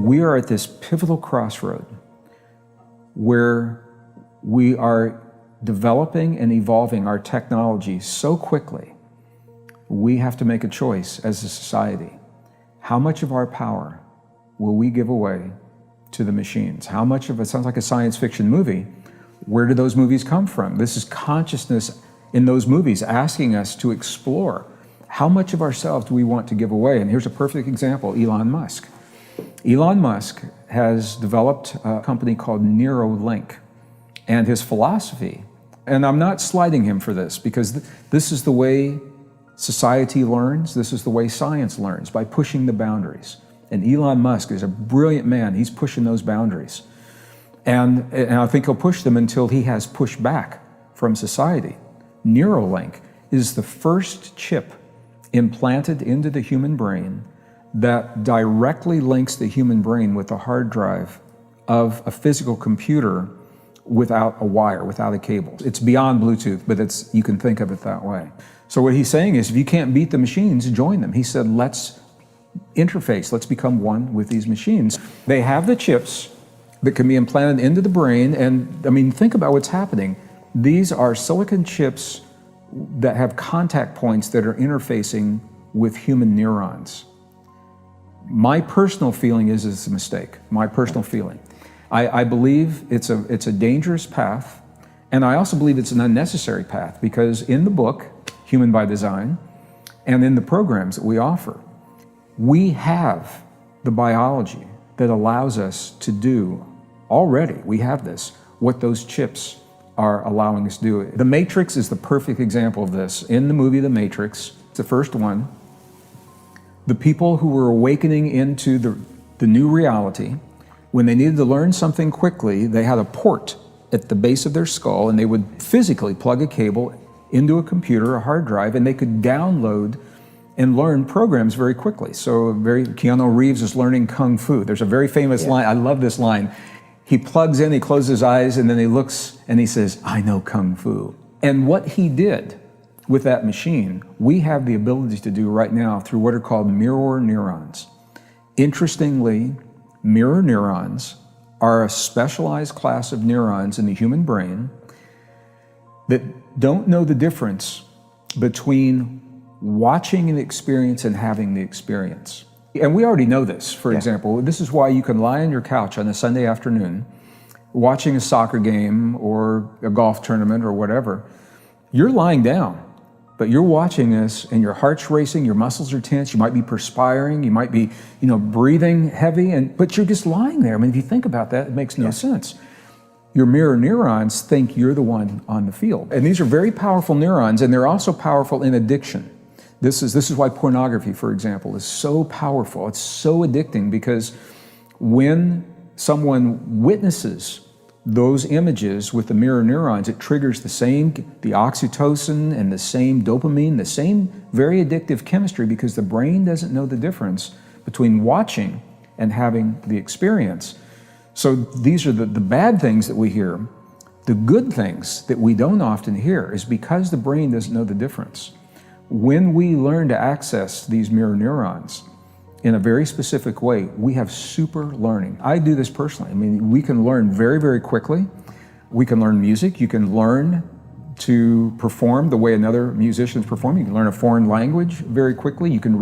We are at this pivotal crossroad where we are developing and evolving our technology so quickly, we have to make a choice as a society. How much of our power will we give away to the machines? How much of it sounds like a science fiction movie? Where do those movies come from? This is consciousness in those movies asking us to explore how much of ourselves do we want to give away. And here's a perfect example, Elon Musk. Elon Musk has developed a company called NEUROLINK, and his philosophy, and I'm not slighting him for this because this is the way society learns, this is the way science learns, by pushing the boundaries. And Elon Musk is a brilliant man, he's pushing those boundaries. And I think he'll push them until he has pushback from society. NEUROLINK is the first chip implanted into the human brain that directly links the human brain with the hard drive of a physical computer without a wire, without a cable. It's beyond Bluetooth, but you can think of it that way. So what he's saying is, if you can't beat the machines, join them. He said, let's interface, let's become one with these machines. They have the chips that can be implanted into the brain, and I mean, think about what's happening. These are silicon chips that have contact points that are interfacing with human neurons. My personal feeling is it's a mistake, my personal feeling. I believe it's a dangerous path, and I also believe it's an unnecessary path, because in the book, Human by Design, and in the programs that we offer, we have the biology that allows us to do, already, we have this, what those chips are allowing us to do. The Matrix is the perfect example of this. In the movie The Matrix, it's the first one, the people who were awakening into the new reality, when they needed to learn something quickly, they had a port at the base of their skull, and they would physically plug a cable into a computer, a hard drive, and they could download and learn programs very quickly. So Keanu Reeves is learning Kung Fu. There's a very famous line, I love this line. He plugs in, he closes his eyes, and then he looks and he says, I know Kung Fu. And what he did with that machine, we have the ability to do right now through what are called mirror neurons. Interestingly, mirror neurons are a specialized class of neurons in the human brain that don't know the difference between watching an experience and having the experience. And we already know this, for example. This is why you can lie on your couch on a Sunday afternoon watching a soccer game or a golf tournament or whatever. You're lying down, but you're watching this and your heart's racing, your muscles are tense, you might be perspiring, you might be, breathing heavy, but you're just lying there. I mean, if you think about that, it makes no sense. Your mirror neurons think you're the one on the field. And these are very powerful neurons, and they're also powerful in addiction. This is why pornography, for example, is so powerful. It's so addicting, because when someone witnesses those images with the mirror neurons, it triggers the oxytocin and the same dopamine, the same very addictive chemistry, because the brain doesn't know the difference between watching and having the experience. So these are the bad things that we hear. The good things that we don't often hear is because the brain doesn't know the difference. When we learn to access these mirror neurons in a very specific way, we have super learning. I do this personally. I mean, we can learn very, very quickly. We can learn music. You can learn to perform the way another musician is performing. You can learn a foreign language very quickly. You can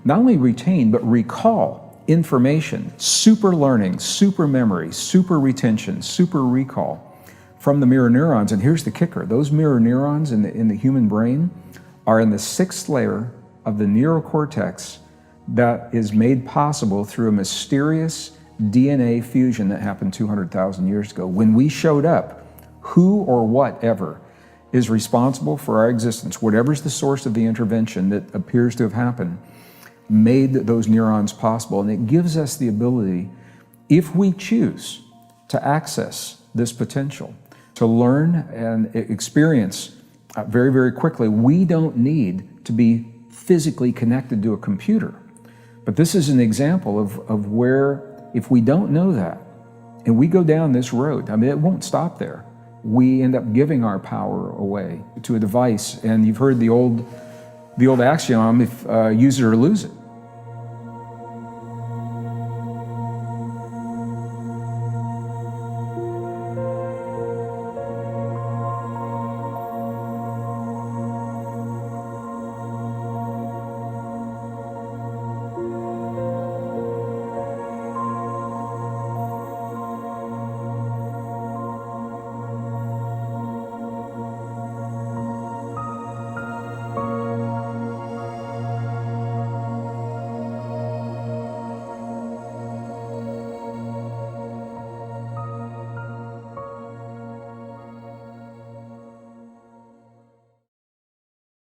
not only retain, but recall information. Super learning, super memory, super retention, super recall from the mirror neurons. And here's the kicker. Those mirror neurons in the human brain are in the 6th layer of the neurocortex that is made possible through a mysterious DNA fusion that happened 200,000 years ago. When we showed up, who or whatever is responsible for our existence, whatever's the source of the intervention that appears to have happened, made those neurons possible. And it gives us the ability, if we choose, to access this potential, to learn and experience very, very quickly. We don't need to be physically connected to a computer. But this is an example of where, if we don't know that, and we go down this road, I mean, it won't stop there. We end up giving our power away to a device. And you've heard the old axiom, use it or lose it.